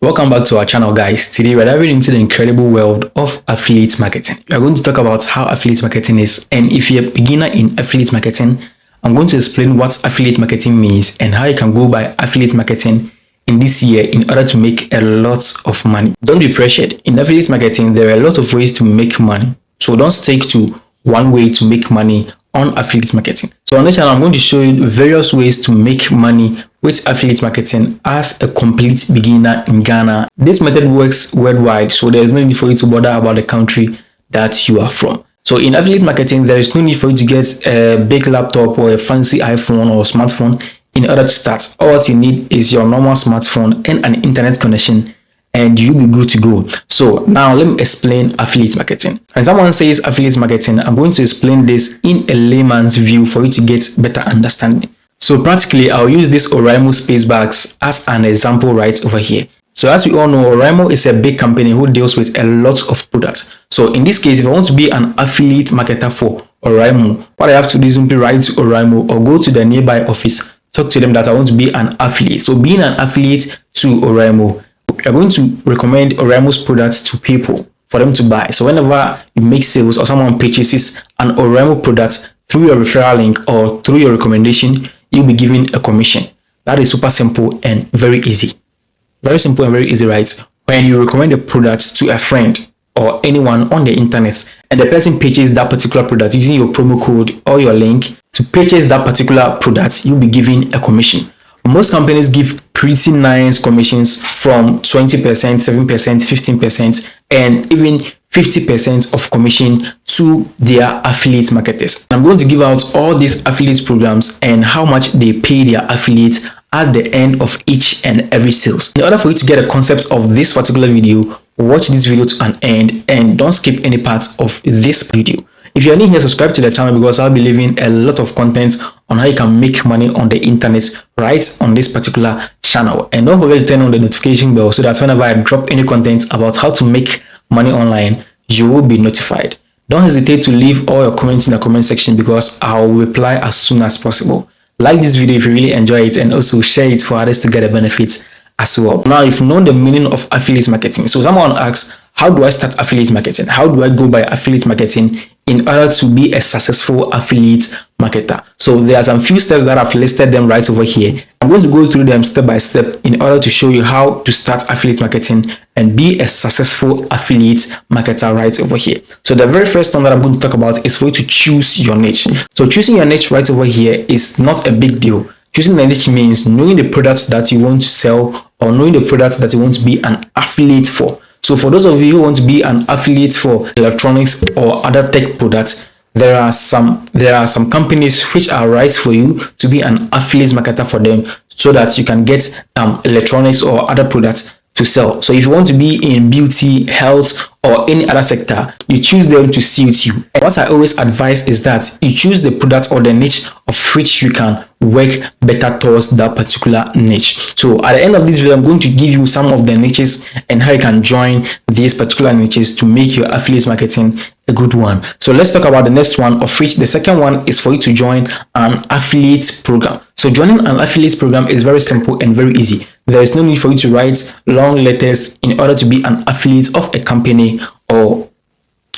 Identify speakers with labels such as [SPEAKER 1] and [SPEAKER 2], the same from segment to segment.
[SPEAKER 1] Welcome back to our channel, guys. Today we're diving into the incredible world of affiliate marketing. We're going to talk about how affiliate marketing is, and if you're a beginner in affiliate marketing, I'm going to explain what affiliate marketing means and how you can go by affiliate marketing in this year in order to make a lot of money. Don't be pressured. In affiliate marketing, there are a lot of ways to make money, so don't stick to one way to make money on affiliate marketing. So on this channel, I'm going to show you various ways to make money with affiliate marketing as a complete beginner in Ghana. This method works worldwide, so there's no need for you to bother about the country that you are from. So in affiliate marketing, there is no need for you to get a big laptop or a fancy iPhone or smartphone in order to start. All what you need is your normal smartphone and an internet connection, and you'll be good to go. So now let me explain affiliate marketing. When someone says affiliate marketing, I'm going to explain this in a layman's view for you to get better understanding. So practically, I'll use this Oraimo space bags as an example right over here. So as we all know, Oraimo is a big company who deals with a lot of products. So in this case, if I want to be an affiliate marketer for Oraimo, what I have to do is simply write to Oraimo or go to the nearby office, talk to them that I want to be an affiliate. So being an affiliate to Oraimo, you're going to recommend Oraimo's products to people for them to buy. So whenever you make sales or someone purchases an Oraimo product through your referral link or through your recommendation, you'll be given a commission. That is super simple and very easy. Very simple and very easy, right? When you recommend a product to a friend or anyone on the internet and the person purchases that particular product using your promo code or your link to purchase that particular product, you'll be given a commission. Most companies give pretty nice commissions from 20%, 7%, 15%, and even 50% of commission to their affiliate marketers. I'm going to give out all these affiliate programs and how much they pay their affiliates at the end of each and every sales. In order for you to get a concept of this particular video, watch this video to an end and don't skip any parts of this video. If you're new here, subscribe to the channel because I'll be leaving a lot of content on how you can make money on the internet right on this particular channel. And don't forget to turn on the notification bell so that whenever I drop any content about how to make money online, you will be notified. Don't hesitate to leave all your comments in the comment section because I'll reply as soon as possible. Like this video if you really enjoy it, and also share it for others to get the benefits as well. Now, if you know the meaning of affiliate marketing, so someone asks, how do I start affiliate marketing? How do I go by affiliate marketing in order to be a successful affiliate marketer? So there are some few steps that I've listed them right over here. I'm going to go through them step by step in order to show you how to start affiliate marketing and be a successful affiliate marketer right over here. So the very first one that I'm going to talk about is for you to choose your niche. So choosing your niche right over here is not a big deal. Choosing the niche means knowing the products that you want to sell or knowing the products that you want to be an affiliate for. So for those of you who want to be an affiliate for electronics or other tech products, there are some companies which are right for you to be an affiliate marketer for them so that you can get electronics or other products to sell. So if you want to be in beauty, health, or any other sector, you choose them to suit you. And what I always advise is that you choose the product or the niche of which you can work better towards that particular niche. So at the end of this video, I'm going to give you some of the niches and how you can join these particular niches to make your affiliate marketing a good one. So let's talk about the next one, of which the second one is for you to join an affiliate program. So joining an affiliate program is very simple and very easy. There is no need for you to write long letters in order to be an affiliate of a company or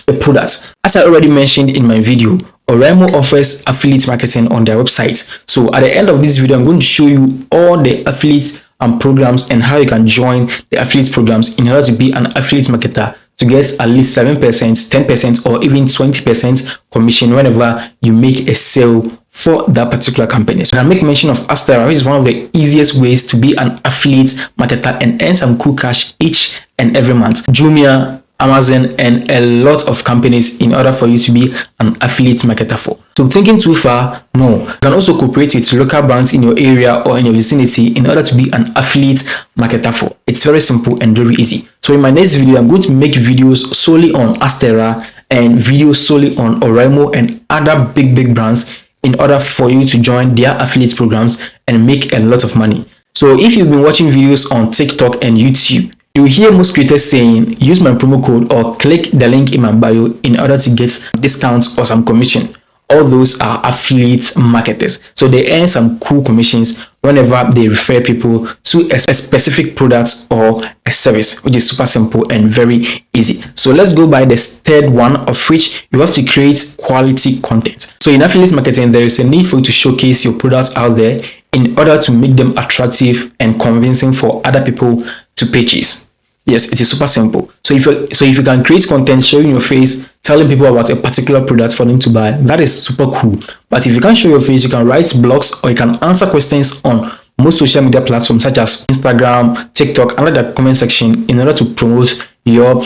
[SPEAKER 1] a product. As I already mentioned in my video, Oraimo offers affiliate marketing on their website. So at the end of this video, I'm going to show you all the affiliate programs and how you can join the affiliate programs in order to be an affiliate marketer to get at least 7%, 10%, or even 20% commission whenever you make a sale for that particular company. So I make mention of Astera, which is one of the easiest ways to be an affiliate marketer and earn some cool cash each and every month. Jumia, Amazon, and a lot of companies in order for you to be an affiliate marketer for. So thinking too far? No. You can also cooperate with local brands in your area or in your vicinity in order to be an affiliate marketer for. It's very simple and very easy. So in my next video, I'm going to make videos solely on Astera and videos solely on Oraimo and other big brands in order for you to join their affiliate programs and make a lot of money. So if you've been watching videos on TikTok and YouTube, you will hear most creators saying, use my promo code or click the link in my bio in order to get discounts or some commission. all those are affiliate marketers. So they earn some cool commissions whenever they refer people to a specific product or a service, which is super simple and very easy. So let's go by the third one, of which you have to create quality content. So in affiliate marketing, there is a need for you to showcase your products out there in order to make them attractive and convincing for other people to purchase. Yes, it is super simple. So if you can create content showing your face, telling people about a particular product for them to buy, that is super cool. But if you can't show your face, you can write blogs or you can answer questions on most social media platforms such as Instagram, TikTok, under the comment section in order to promote your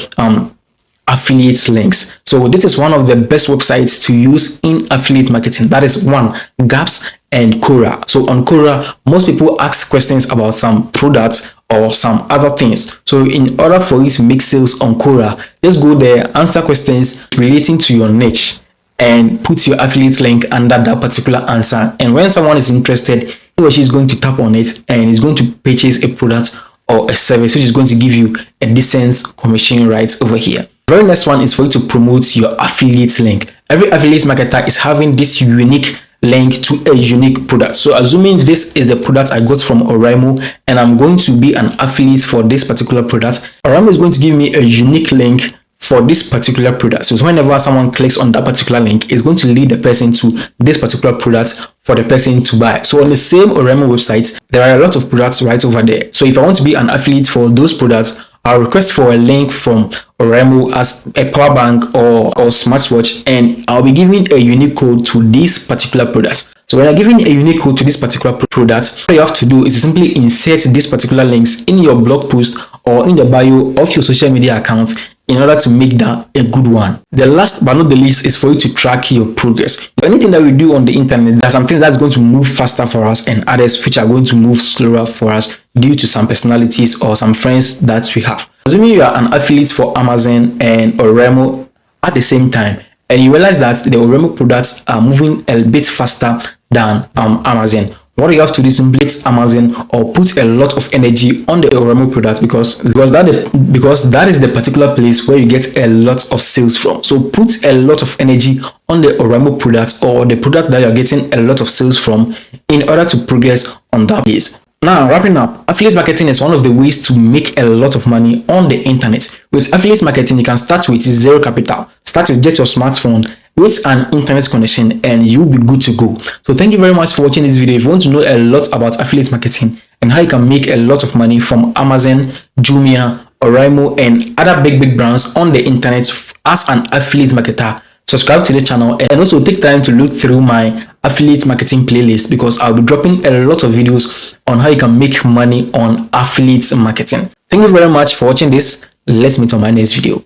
[SPEAKER 1] affiliate links. So this is one of the best websites to use in affiliate marketing. That is one, Gaps and Quora. So on Quora, most people ask questions about some products or some other things. So in order for you to make sales on Quora, just go there, answer questions relating to your niche, and put your affiliate link under that particular answer. And when someone is interested, he or she is going to tap on it and is going to purchase a product or a service, which is going to give you a decent commission right over here. The very next one is for you to promote your affiliate link. Every affiliate marketer is having this unique link to a unique product. So assuming this is the product I got from Oraimo and I'm going to be an affiliate for this particular product, Oraimo is going to give me a unique link for this particular product. So whenever someone clicks on that particular link, it's going to lead the person to this particular product for the person to buy. So on the same Oraimo website, there are a lot of products right over there. So if I want to be an affiliate for those products, I'll request for a link from Oraimo as a power bank or smartwatch, and I'll be giving a unique code to these particular products. So when I'm giving a unique code to this particular product, all you have to do is to simply insert these particular links in your blog post or in the bio of your social media accounts in order to make that a good one. The last but not the least is for you to track your progress. Anything that we do on the internet, there's something that's going to move faster for us and others which are going to move slower for us due to some personalities or some friends that we have. Assuming you are an affiliate for Amazon and Oraimo at the same time, and you realize that the Oraimo products are moving a bit faster than Amazon, what you have to do is simply Amazon or put a lot of energy on the Oraimo products because that is the particular place where you get a lot of sales from. So put a lot of energy on the Oraimo products or the products that you're getting a lot of sales from in order to progress on that place. Now, wrapping up, affiliate marketing is one of the ways to make a lot of money on the internet. With affiliate marketing, you can start with zero capital. Start with just your smartphone with an internet connection and you'll be good to go. So thank you very much for watching this video. If you want to know a lot about affiliate marketing and how you can make a lot of money from Amazon, Jumia, Oraimo, and other big brands on the internet as an affiliate marketer, subscribe to the channel and also take time to look through my affiliate marketing playlist because I'll be dropping a lot of videos on how you can make money on affiliate marketing. Thank you very much for watching this. Let's meet on my next video.